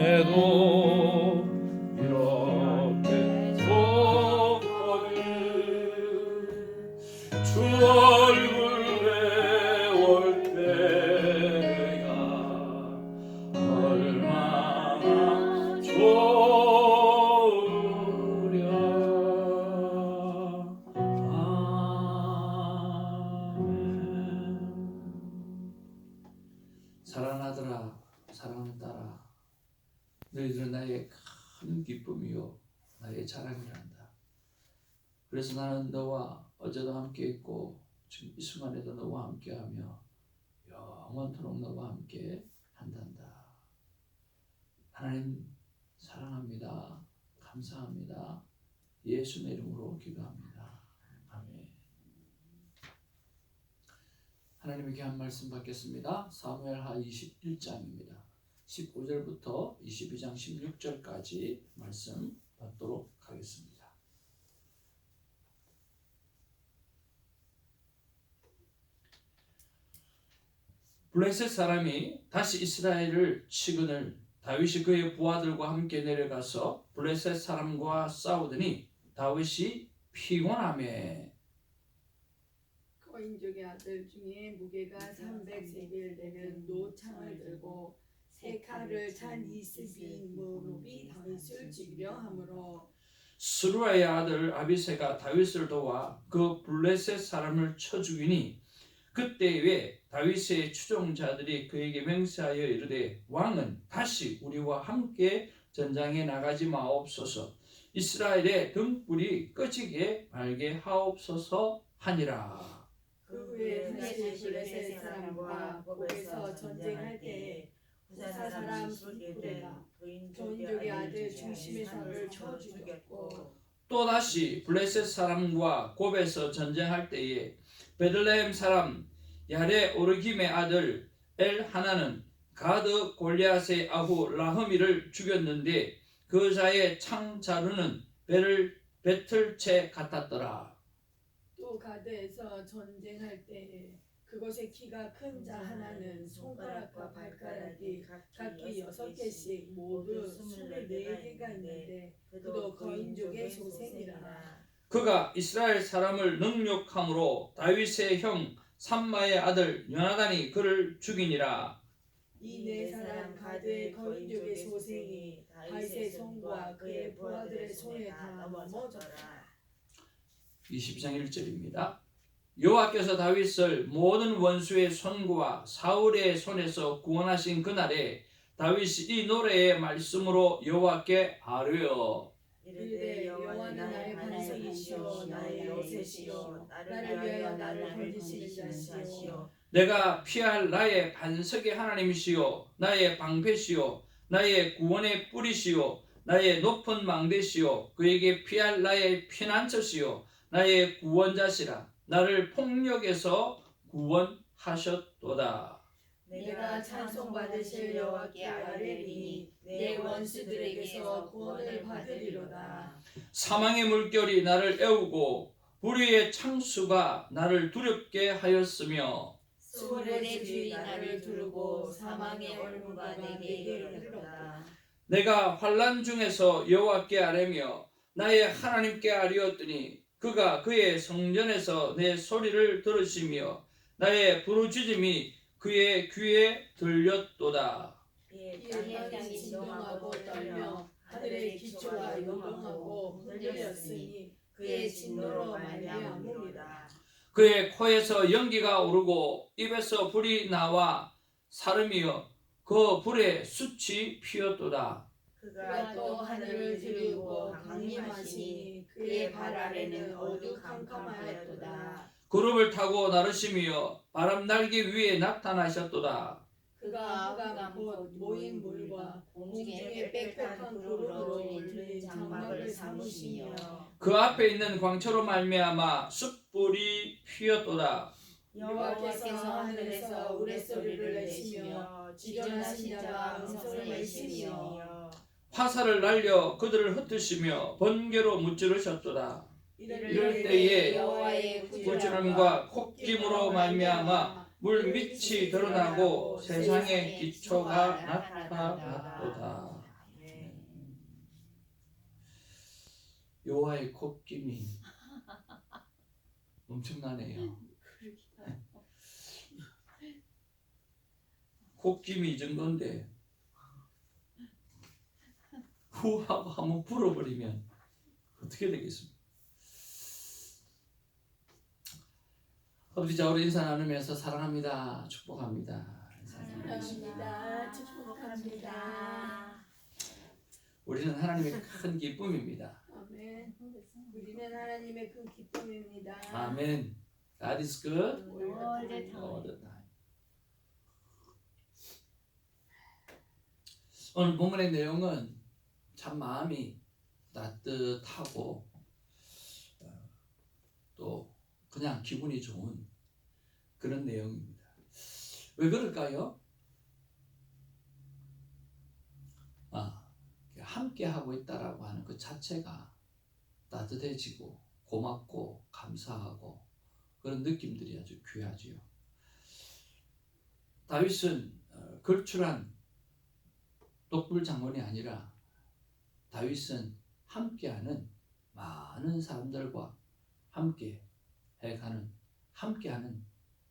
전에도 이렇게 좋거든. 주 얼굴 배울 때가 얼마나 좋으랴. 아멘. 사랑하는 아들아, 사랑하는 딸아, 너희들은 나의 큰 기쁨이요 나의 자랑이란다. 그래서 나는 너와 어제도 함께 있고 지금 이 순간에도 너와 함께하며 영원토록 너와 함께 한단다. 하나님 사랑합니다. 감사합니다. 예수의 이름으로 기도합니다. 아멘. 하나님에게 한 말씀 받겠습니다. 사무엘하 21장입니다. 15절부터 22장 16절까지 말씀 받도록 하겠습니다. 블레셋 사람이 다시 이스라엘을 치거늘 다윗이 그의 부하들과 함께 내려가서 블레셋 사람과 싸우더니 다윗이 피곤하매 거인족의 아들 중에 무게가 300세겔 되는 노창을 들고 세 칼을 찬 이스비인 무릎이 다윗을 죽이려 하므로 스루아의 아들 아비새가 다윗을 도와 그 블레셋 사람을 쳐 죽이니 그때에 다윗의 추종자들이 그에게 맹세하여 이르되 왕은 다시 우리와 함께 전장에 나가지 마옵소서. 이스라엘의 등불이 꺼지게 말게 하옵소서 하니라. 그 후에 다시 블레셋 사람과 고베서 전쟁할 때에 후사 사람 숫부레가 거인족의 아들 중심에서를 쳐 죽였고 또다시 블레셋 사람과 곱에서 전쟁할 때에 베들레헴 사람 야레 오르김의 아들 엘하나는 가드 골리앗의 아후 라흐미를 죽였는데 그 자의 창자루는 배틀채 같았더라. 또 가드에서 전쟁할 때에 그곳에 키가 큰 자 하나는 손가락과 발가락이 각기 6개씩 모두 24개가 있는데 그도 거인족의 소생이라. 그가 이스라엘 사람을 능욕함으로 다윗의 형 삼마의 아들 요나단이 그를 죽이니라. 이 네 사람 가드의 거인족의 소생이 다윗의 손과 그의 부하들의 손에 다 넘어져라. 22장 1절입니다. 여호와께서 다윗을 모든 원수의 손과 사울의 손에서 구원하신 그날에 다윗이 이 노래의 말씀으로 여호와께 아뢰어 이르되 여호와는 나의 반석이시오 나의 요새시오 나를 위하여 나를 건지시는 자시오 내가 피할 나의 반석의 하나님이시오 나의 방패시오 나의 구원의 뿌리시오 나의 높은 망대시오 그에게 피할 나의 피난처시오 나의 구원자시라 나를 폭력에서 구원하셨도다. 내가 찬송받으실 여호와께 아뢰리니 내 원수들에게서 구원을 받으리로다. 사망의 물결이 나를 애우고 불의의 창수가 나를 두렵게 하였으며 수월의 주이 나를 두르고 사망의 얼무가 내게 이르렀다. 내가 환난 중에서 여호와께 아뢰며 나의 하나님께 아뢰었더니 그가 그의 성전에서 내 소리를 들으시며 나의 부르짖음이 그의 귀에 들렸도다. 이에 땅이 진동하고 떨며 하늘의 기초가 요동하고 흔들렸으니 그의 진노로 말미암음이라. 그의 코에서 연기가 오르고 입에서 불이 나와 사름이여 그 불에 숯이 피었도다. 그가 또 하늘을 들이고 강림하시니 그의 발 아래는 어두컴컴하였도다. 구름을 타고 나르시며 바람 날개 위에 나타나셨도다. 그가 후감 곧 모인 물과 공중에 빽빽한 구름으로 물린 장막을 삼으시며 그 앞에 있는 광초로 말미암아 숯불이 피었도다. 여호와께서 하늘에서 우레소리를 내시며 지존하신 자가 음성을 내시며 화살을 날려 그들을 흩으시며 번개로 무찌르셨도다. 이럴 때에 여호와의 구주함과 콧김으로 말미암아 물 밑이 드러나고 세상의 기초가 나타났도다. 여호와의 콧김이 엄청나네요. 콧김이 이 정도인데 후하고 한번 불어버리면 어떻게 되겠습니까? 아버지, 자 우리 인사 나누면서 사랑합니다, 축복합니다. 사랑합니다. 축복합니다. 우리는 하나님의 큰 기쁨입니다. 아멘. 우리는 하나님의 그 기쁨입니다. 아멘. God is good all the all the time. 오늘 본문의 내용은 참 마음이 따뜻하고 또 그냥 기분이 좋은 그런 내용입니다. 왜 그럴까요? 함께 하고 있다라고 하는 그 자체가 따뜻해지고 고맙고 감사하고 그런 느낌들이 아주 귀하지요. 다윗은 걸출한 독불 장군이 아니라 다윗은 함께하는 많은 사람들과 함께하는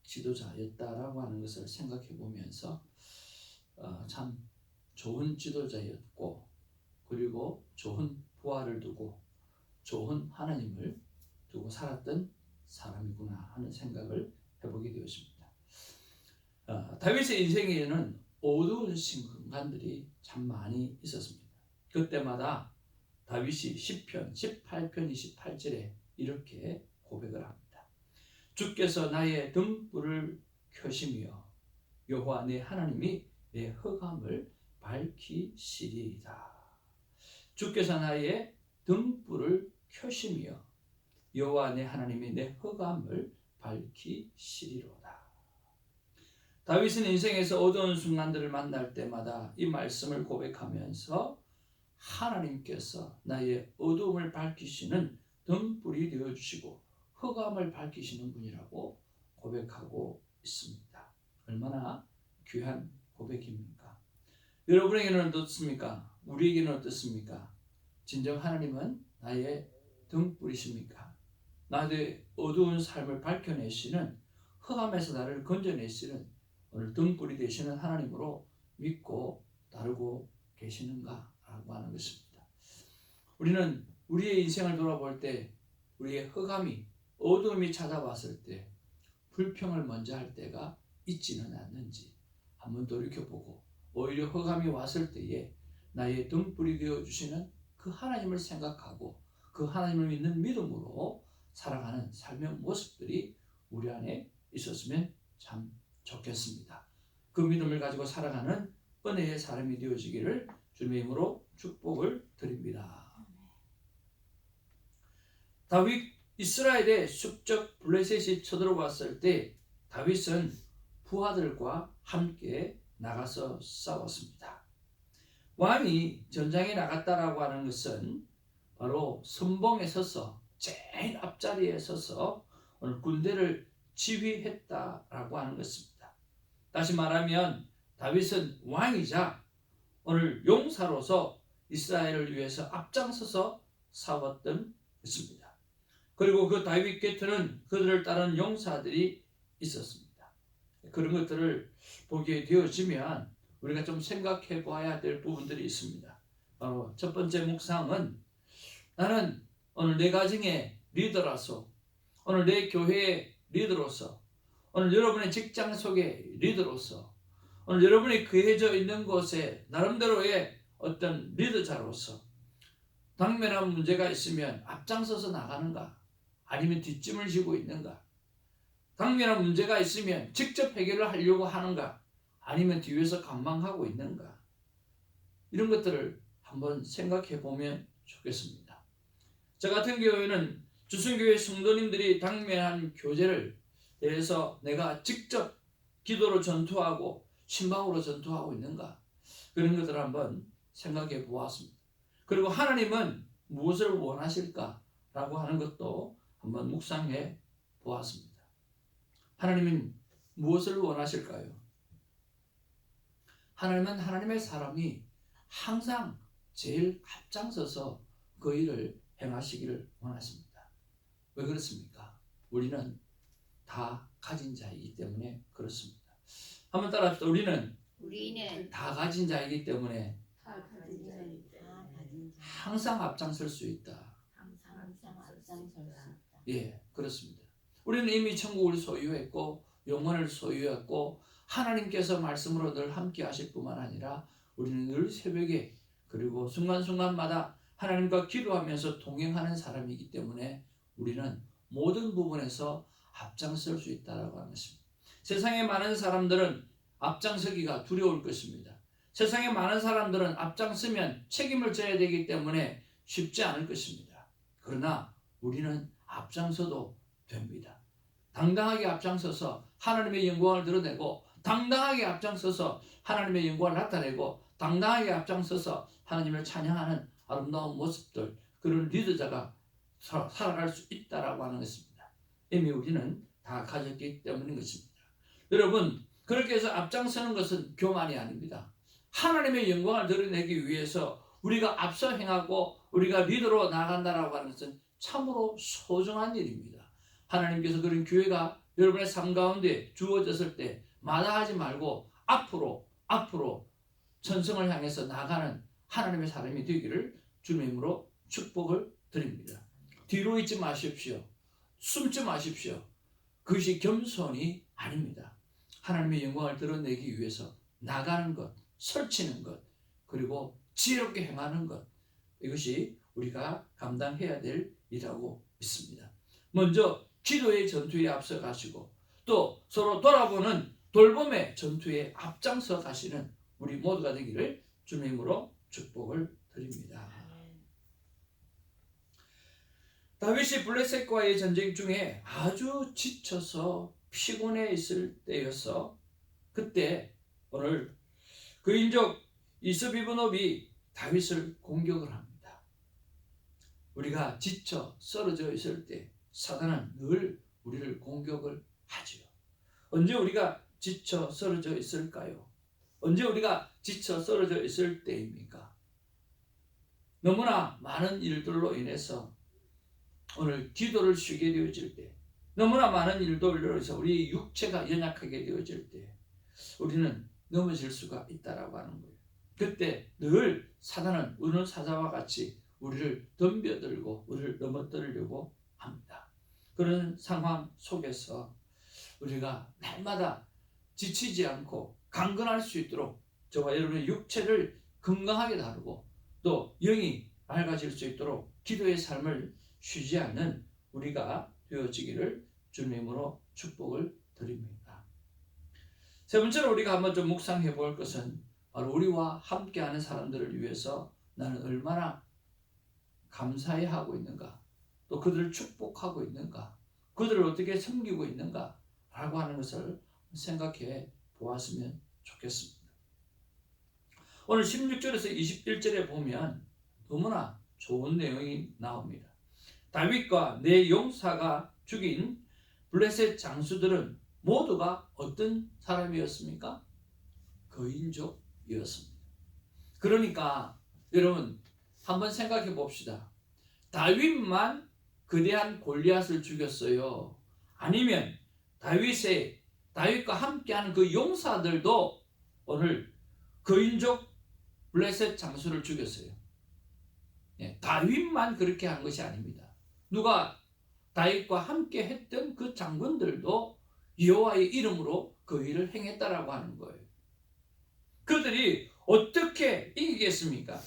지도자였다라고 하는 것을 생각해 보면서 참 좋은 지도자였고, 그리고 좋은 부하를 두고 좋은 하나님을 두고 살았던 사람이구나 하는 생각을 해보게 되었습니다. 다윗의 인생에는 어두운 순간들이 참 많이 있었습니다. 그때마다 다윗이 시편 18편 28절에 이렇게 고백을 합니다. 주께서 나의 등불을 켜시며 여호와 내 하나님이 내 흑암을 밝히시리이다. 주께서 나의 등불을 켜시며 여호와 내 하나님이 내 흑암을 밝히시리로다. 다윗은 인생에서 어두운 순간들을 만날 때마다 이 말씀을 고백하면서 하나님께서 나의 어두움을 밝히시는 등불이 되어주시고 흑암을 밝히시는 분이라고 고백하고 있습니다. 얼마나 귀한 고백입니까? 여러분에게는 어떻습니까? 우리에게는 어떻습니까? 진정 하나님은 나의 등불이십니까? 나의 어두운 삶을 밝혀내시는, 흑암에서 나를 건져내시는 오늘 등불이 되시는 하나님으로 믿고 따르고 계시는가? 라고 하는 것입니다. 우리는 우리의 인생을 돌아볼 때 우리의 흑암이, 어두움이 찾아왔을 때 불평을 먼저 할 때가 있지는 않는지 한번 돌이켜보고, 오히려 흑암이 왔을 때에 나의 등불이 되어주시는 그 하나님을 생각하고 그 하나님을 믿는 믿음으로 살아가는 삶의 모습들이 우리 안에 있었으면 참 좋겠습니다. 그 믿음을 가지고 살아가는 은혜의 사람이 되어지기를 주님의 이름으로 축복을 드립니다. 다윗, 이스라엘의 숙적 블레셋이 쳐들어왔을 때 다윗은 부하들과 함께 나가서 싸웠습니다. 왕이 전장에 나갔다라고 하는 것은 바로 선봉에 서서 제일 앞자리에 서서 오늘 군대를 지휘했다라고 하는 것입니다. 다시 말하면 다윗은 왕이자 오늘 용사로서 이스라엘을 위해서 앞장서서 싸웠던 것입니다. 그리고 그 다윗 곁에는 그들을 따르는 용사들이 있었습니다. 그런 것들을 보게 되어지면 우리가 좀 생각해 보아야 될 부분들이 있습니다. 바로 첫 번째 묵상은, 나는 오늘 내 가정의 리더로서, 오늘 내 교회의 리더로서, 오늘 여러분의 직장 속의 리더로서, 오늘 여러분이 거해져 있는 곳에 나름대로의 어떤 리더자로서 당면한 문제가 있으면 앞장서서 나가는가, 아니면 뒷짐을 지고 있는가, 당면한 문제가 있으면 직접 해결을 하려고 하는가, 아니면 뒤에서 관망하고 있는가, 이런 것들을 한번 생각해 보면 좋겠습니다. 저 같은 경우에는 주순교회 성도님들이 당면한 교제를 대해서 내가 직접 기도로 전투하고 신방으로 전투하고 있는가, 그런 것들을 한번 생각해 보았습니다. 그리고 하나님은 무엇을 원하실까라고 하는 것도 한번 묵상해 보았습니다. 하나님은 무엇을 원하실까요? 하나님은 하나님의 사람이 항상 제일 앞장서서 그 일을 행하시기를 원하십니다. 왜 그렇습니까? 우리는 다 가진 자이기 때문에 그렇습니다. 한번 따라합시다. 우리는 다 가진 자이기 때문에 다 가진 자이기 때문에 항상 앞장설 수 있다. 예, 그렇습니다. 우리는 이미 천국을 소유했고 영원을 소유했고 하나님께서 말씀으로 늘 함께 하실 뿐만 아니라 우리는 늘 새벽에 그리고 순간순간마다 하나님과 기도하면서 동행하는 사람이기 때문에 우리는 모든 부분에서 앞장설 수 있다고 하는 것입니다. 세상에 많은 사람들은 앞장서기가 두려울 것입니다. 세상에 많은 사람들은 앞장서면 책임을 져야 되기 때문에 쉽지 않을 것입니다. 그러나 우리는 앞장서도 됩니다. 당당하게 앞장서서 하나님의 영광을 드러내고 당당하게 앞장서서 하나님의 영광을 나타내고 당당하게 앞장서서 하나님을 찬양하는 아름다운 모습들, 그런 리더자가 살아갈 수 있다라고 하는 것입니다. 이미 우리는 다 가졌기 때문인 것입니다. 여러분, 그렇게 해서 앞장서는 것은 교만이 아닙니다. 하나님의 영광을 드러내기 위해서 우리가 앞서 행하고 우리가 리더로 나간다라고 하는 것은 참으로 소중한 일입니다. 하나님께서 그런 기회가 여러분의 삶 가운데 주어졌을 때 마다하지 말고 앞으로 천성을 향해서 나가는 하나님의 사람이 되기를 주님의 이름으로 축복을 드립니다. 뒤로 있지 마십시오. 숨지 마십시오. 그것이 겸손이 아닙니다. 하나님의 영광을 드러내기 위해서 나가는 것, 설치는 것, 그리고 지혜롭게 행하는 것, 이것이 우리가 감당해야 될 일이라고 믿습니다. 먼저 기도의 전투에 앞서 가시고 또 서로 돌아보는 돌봄의 전투에 앞장서 가시는 우리 모두가 되기를 주님의 이름으로 축복을 드립니다. 다윗이 블레셋과의 전쟁 중에 아주 지쳐서 피곤해 있을 때였어. 그때 오늘 그인족 이스비브노비 다윗을 공격을 합니다. 우리가 지쳐 쓰러져 있을 때 사단은 늘 우리를 공격을 하지요. 언제 우리가 지쳐 쓰러져 있을까요? 언제 우리가 지쳐 쓰러져 있을 때입니까? 너무나 많은 일들로 인해서 오늘 기도를 쉬게 되어질 때, 너무나 많은 일들로 인해서 우리 육체가 연약하게 되어질 때 우리는 넘어질 수가 있다라고 하는 거예요. 그때 늘 사단은 우는 사자와 같이 우리를 덤벼들고 우리를 넘어뜨리려고 합니다. 그런 상황 속에서 우리가 날마다 지치지 않고 강건할 수 있도록 저와 여러분의 육체를 건강하게 다루고 또 영이 밝아질 수 있도록 기도의 삶을 쉬지 않는 우리가 되어지기를 주님의 이름으로 축복을 드립니다. 세 번째로 우리가 한번 좀 묵상해 볼 것은 바로 우리와 함께하는 사람들을 위해서 나는 얼마나 감사해 하고 있는가, 또 그들을 축복하고 있는가, 그들을 어떻게 섬기고 있는가 라고 하는 것을 생각해 보았으면 좋겠습니다. 오늘 16절에서 21절에 보면 너무나 좋은 내용이 나옵니다. 다윗과 네 용사가 죽인 블레셋 장수들은 모두가 어떤 사람이었습니까? 거인족이었습니다. 그러니까 여러분 한번 생각해 봅시다. 다윗만 거대한 골리앗을 죽였어요? 아니면 다윗과 함께하는 그 용사들도 오늘 거인족 블레셋 장수를 죽였어요? 다윗만 그렇게 한 것이 아닙니다. 누가 다윗과 함께 했던 그 장군들도 여호와의 이름으로 그 일을 행했다라고 하는 거예요. 그들이 어떻게 이기겠습니까?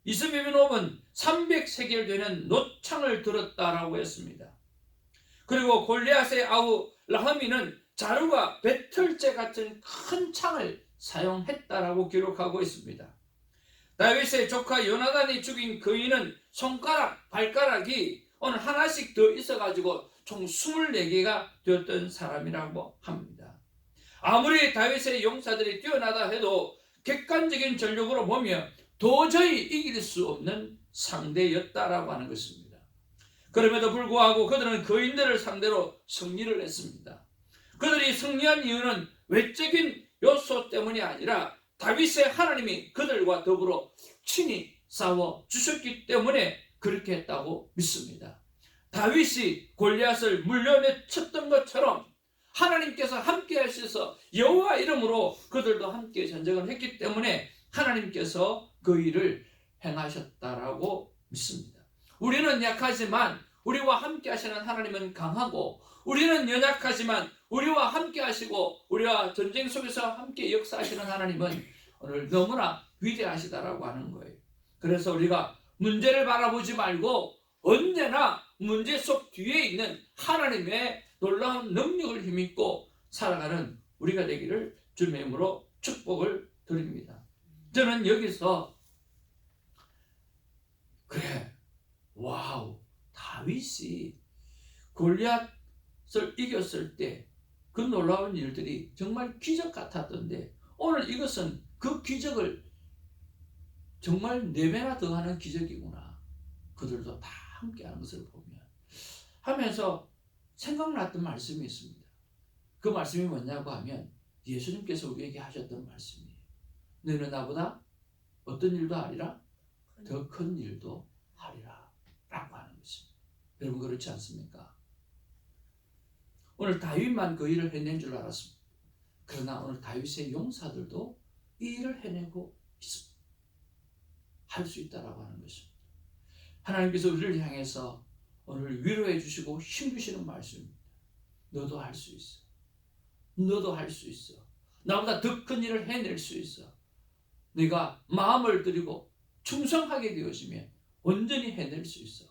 이스비브노브는 300세겔 되는 노창을 들었다라고 했습니다. 그리고 골리앗의 아우 라하미는 자루가 배틀째 같은 큰 창을 사용했다라고 기록하고 있습니다. 다윗의 조카 요나단이 죽인 거인은 손가락, 발가락이 오늘 하나씩 더 있어가지고 총 24개가 되었던 사람이라고 합니다. 아무리 다윗의 용사들이 뛰어나다 해도 객관적인 전력으로 보면 도저히 이길 수 없는 상대였다라고 하는 것입니다. 그럼에도 불구하고 그들은 거인들을 상대로 승리를 했습니다. 그들이 승리한 이유는 외적인 요소 때문이 아니라 다윗의 하나님이 그들과 더불어 친히 싸워 주셨기 때문에 그렇게 했다고 믿습니다. 다윗이 골리앗을 물려내쳤던 것처럼 하나님께서 함께 하셔서 여호와 이름으로 그들도 함께 전쟁을 했기 때문에 하나님께서 그 일을 행하셨다라고 믿습니다. 우리는 약하지만 우리와 함께 하시는 하나님은 강하고, 우리는 연약하지만 우리와 함께 하시고 우리와 전쟁 속에서 함께 역사하시는 하나님은 오늘 너무나 위대하시다라고 하는 거예요. 그래서 우리가 문제를 바라보지 말고 언제나 문제 속 뒤에 있는 하나님의 놀라운 능력을 힘입고 살아가는 우리가 되기를 주님의 이름으로 축복을 드립니다. 저는 여기서 그래, 와우, 다윗이 골리앗을 이겼을 때 그 놀라운 일들이 정말 기적 같았던데, 오늘 이것은 그 기적을 정말 4배나 더하는 기적이구나, 그들도 다 함께하는 것을 보면 하면서 생각났던 말씀이 있습니다. 그 말씀이 뭐냐고 하면 예수님께서 우리에게 하셨던 말씀이에요. 너희는 나보다 어떤 일도 하리라? 더 큰 일도 하리라 라고 하는 것입니다. 여러분, 그렇지 않습니까? 오늘 다윗만 그 일을 해낸 줄 알았습니다. 그러나 오늘 다윗의 용사들도 이 일을 해내고 있습니다. 할 수 있다라고 하는 것입니다. 하나님께서 우리를 향해서 오늘 위로해 주시고 힘 주시는 말씀입니다. 너도 할 수 있어. 너도 할 수 있어. 나보다 더 큰 일을 해낼 수 있어. 네가 마음을 들이고 충성하게 되어지면 온전히 해낼 수 있어.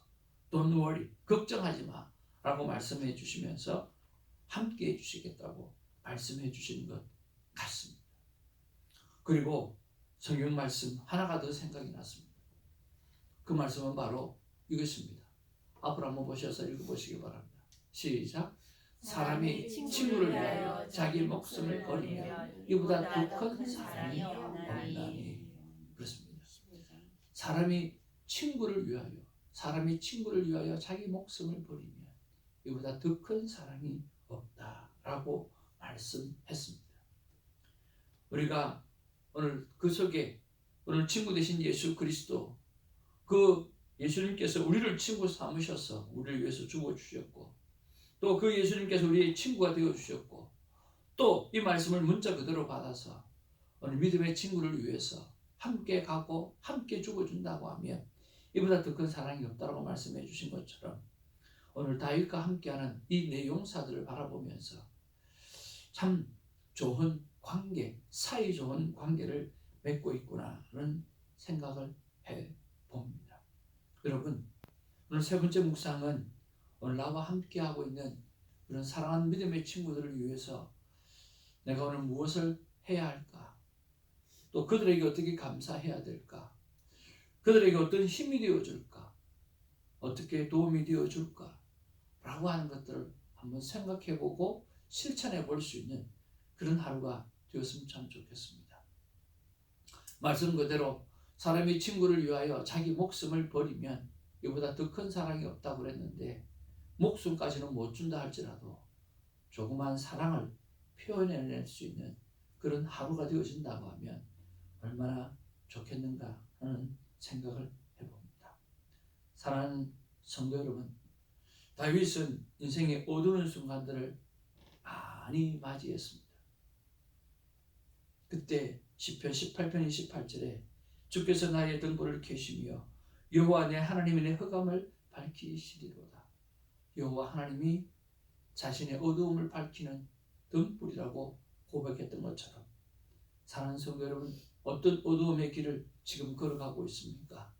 Don't worry. 걱정하지 마 라고 말씀해 주시면서 함께 해 주시겠다고 말씀해 주시는 것 같습니다. 그리고 성경 말씀 하나가 더 생각이 났습니다. 그 말씀은 바로 이것입니다. 앞으로 한번 보셔서 읽어보시기 바랍니다. 시작. 사람이 친구를 위하여 자기 목숨을 버리면 이보다 더 큰 사랑이 없나니. 그렇습니다. 사람이 친구를 위하여 자기 목숨을 버리면 이보다 더 큰 사랑이 없다라고 말씀했습니다. 우리가 오늘 그 속에 오늘 친구 되신 예수 그리스도, 그 예수님께서 우리를 친구 삼으셔서 우리를 위해서 죽어주셨고, 또 그 예수님께서 우리의 친구가 되어주셨고, 또 이 말씀을 문자 그대로 받아서 오늘 믿음의 친구를 위해서 함께 가고 함께 죽어준다고 하면 이보다 더 큰 사랑이 없다고 말씀해 주신 것처럼 오늘 다윗과 함께하는 이 네 용사들을 바라보면서 참 좋은 관계, 사이 좋은 관계를 맺고 있구나라는 생각을 해봅니다. 여러분, 오늘 세 번째 묵상은 오늘 나와 함께하고 있는 그런 사랑하는 믿음의 친구들을 위해서 내가 오늘 무엇을 해야 할까? 또 그들에게 어떻게 감사해야 될까? 그들에게 어떤 힘이 되어줄까? 어떻게 도움이 되어줄까? 라고 하는 것들을 한번 생각해보고 실천해 볼 수 있는 그런 하루가 되었으면 참 좋겠습니다. 말씀 그대로 사람이 친구를 위하여 자기 목숨을 버리면 이보다 더 큰 사랑이 없다고 그랬는데, 목숨까지는 못 준다 할지라도 조그만 사랑을 표현해낼 수 있는 그런 하루가 되어진다고 하면 얼마나 좋겠는가 하는 생각을 해봅니다. 사랑하는 성도 여러분, 다윗은 인생의 어두운 순간들을 많이 맞이했습니다. 그때 시편 18편 28절에 주께서 나의 등불을 켜시며 여호와 내 하나님이 내 흑암을 밝히시리로다. 여호와 하나님이 자신의 어두움을 밝히는 등불이라고 고백했던 것처럼, 사랑하는 성도 여러분, 어떤 어두움의 길을 지금 걸어가고 있습니까?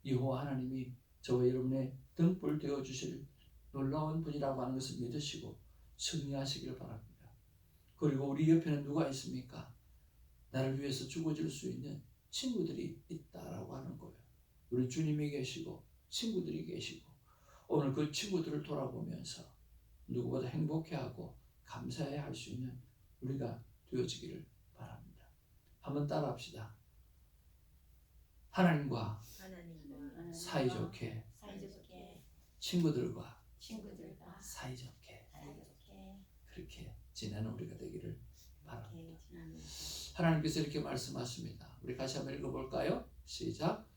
여호와 하나님이 저와 여러분의 등불 되어주실 놀라운 분이라고 하는 것을 믿으시고 승리하시길 바랍니다. 그리고 우리 옆에는 누가 있습니까? 나를 위해서 죽어줄 수 있는 친구들이 있다라고 하는 거예요. 우리 주님이 계시고 친구들이 계시고, 오늘 그 친구들을 돌아보면서 누구보다 행복해하고 감사해야 할 수 있는 우리가 되어지기를 바랍니다. 한번 따라합시다. 하나님과 사이좋게, 친구들과 사이좋게 그렇게 지내는 우리가 되기를 바랍니다. 하나님께서 이렇게 말씀하십니다. 우리 같이 한번 읽어볼까요? 시작.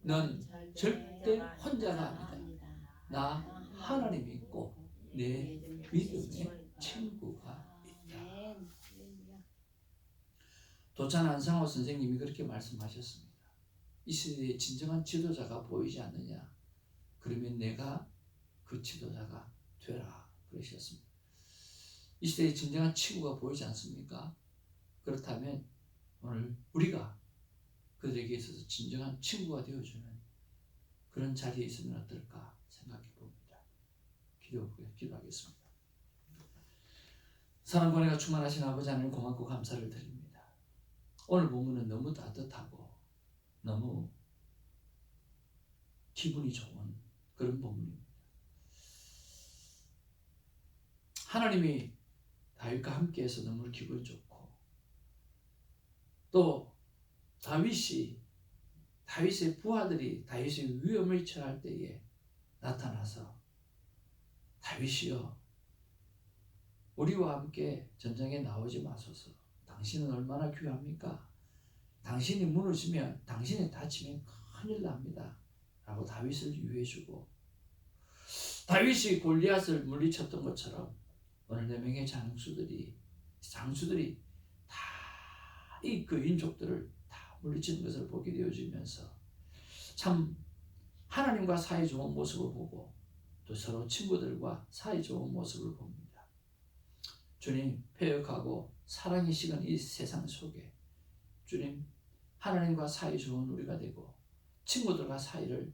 넌 절대 혼자가 아니다. 나 하나님이 있고 내 믿음의 친구가 있다. 도찬 안상호 선생님이 그렇게 말씀하셨습니다. 이 시대에 진정한 지도자가 보이지 않느냐? 그러면 내가 그 지도자가 되라 그러셨습니다. 이 시대에 진정한 친구가 보이지 않습니까? 그렇다면 오늘 우리가 그들에게 있어서 진정한 친구가 되어주는 그런 자리에 있으면 어떨까 생각해 봅니다. 기도하겠습니다. 사랑과 은혜가 충만하신 아버지 하나님 고맙고 감사를 드립니다. 오늘 본문은 너무 따뜻하고 너무 기분이 좋은 그런 본문입니다. 하나님이 다윗과 함께해서 너무 기분 좋고 또 다윗의 부하들이 다윗의 위험을 처할 때에 나타나서 다윗이여 우리와 함께 전쟁에 나오지 마소서. 당신은 얼마나 귀합니까? 당신이 무너지면 당신이 다치면 큰일 납니다. 라고 다윗을 유해주고 다윗이 골리앗을 물리쳤던 것처럼 오늘 4명의 장수들이 다 이 그 인족들을 다 물리치는 것을 보게 되어지면서 참 하나님과 사이 좋은 모습을 보고 또 서로 친구들과 사이 좋은 모습을 봅니다. 주님 패역하고 사랑이 식은 이 세상 속에 주님 하나님과 사이 좋은 우리가 되고 친구들과 사이를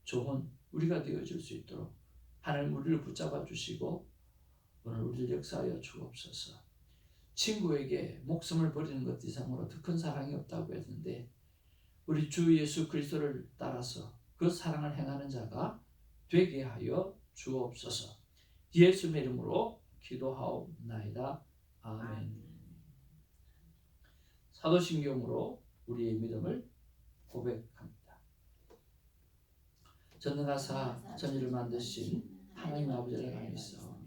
좋은 우리가 되어줄 수 있도록 하나님 우리를 붙잡아 주시고 오늘 우리를 역사하여 주옵소서. 친구에게 목숨을 버리는 것 이상으로 더 큰 사랑이 없다고 했는데 우리 주 예수 그리스도를 따라서 그 사랑을 행하는 자가 되게 하여 주옵소서. 예수의 이름으로 기도하옵나이다. 아멘. 사도신경으로 우리의 믿음을 고백합니다. 전능하사 천지를 만드신 하나님 아버지를 믿사오며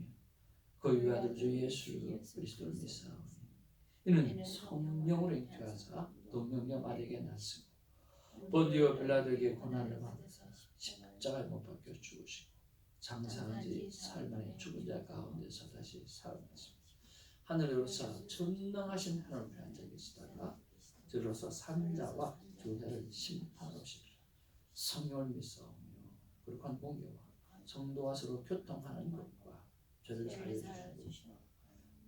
그 위아들 주 예수 그리스도를 믿사오니 이는 성령으로 잉태하사 동명녀 마리아에게 났으고 본디오 빌라도에게 고난을 받으사 십자가에 못 박혀 죽으시고 장사한 지 사흘 만에 죽은 자 가운데서 다시 살아났습니다. 하늘에 오르사 전능하신 하나님의 앉아 계시다가 들어서 산자와 저자를 심판하시리라. 성령을 믿사오며 거룩한 공교와 성도와 서로 교통하는 것과 저를 사하여 주시고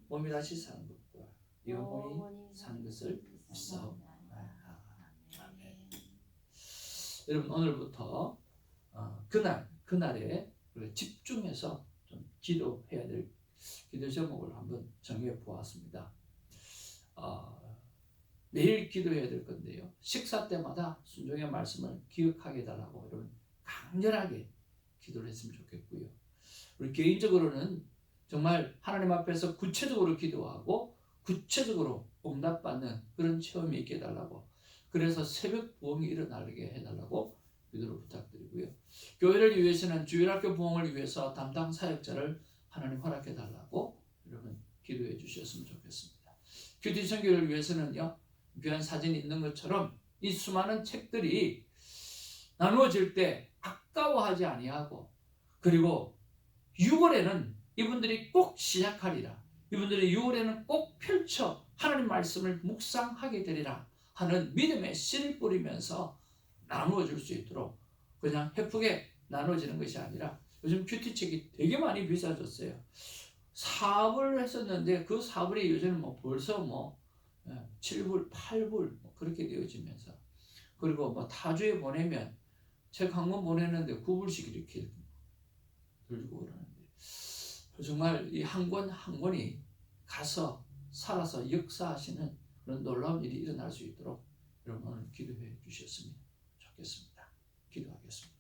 몸이 다시 사는 것과 영원히 사는 것을 믿사옵나이다. 아멘. 여러분 오늘부터 그날에 집중해서 좀 기도해야 될 기도 제목을 한번 정해 보았습니다. 매일 기도해야 될 건데요. 식사 때마다 순종의 말씀을 기억하게 해달라고 여러분 강렬하게 기도를 했으면 좋겠고요. 우리 개인적으로는 정말 하나님 앞에서 구체적으로 기도하고 구체적으로 응답받는 그런 체험이 있게 해달라고 그래서 새벽 부흥이 일어나게 해달라고 기도를 부탁드리고요. 교회를 위해서는 주일학교 부흥을 위해서 담당 사역자를 하나님 허락해 달라고 여러분 기도해 주셨으면 좋겠습니다. 큐티 선교를 위해서는요. 귀한 사진이 있는 것처럼 이 수많은 책들이 나누어질 때 아까워하지 아니하고 그리고 6월에는 이분들이 꼭 시작하리라. 이분들이 6월에는 꼭 펼쳐 하나님 말씀을 묵상하게 되리라 하는 믿음의 씨를 뿌리면서 나누어질 수 있도록 그냥 해프게 나누어지는 것이 아니라 요즘 큐티책이 되게 많이 비싸졌어요. 사업을 했었는데 그 사업이 요즘은 벌써 7불, 8불 그렇게 되어지면서 그리고 타주에 보내면 책 한 권 보내는데 9불씩 이렇게 들고 그러는데 정말 이 한 권 한 권이 가서 살아서 역사하시는 그런 놀라운 일이 일어날 수 있도록 여러분 오늘 기도해 주셨으면 좋겠습니다. 기도하겠습니다.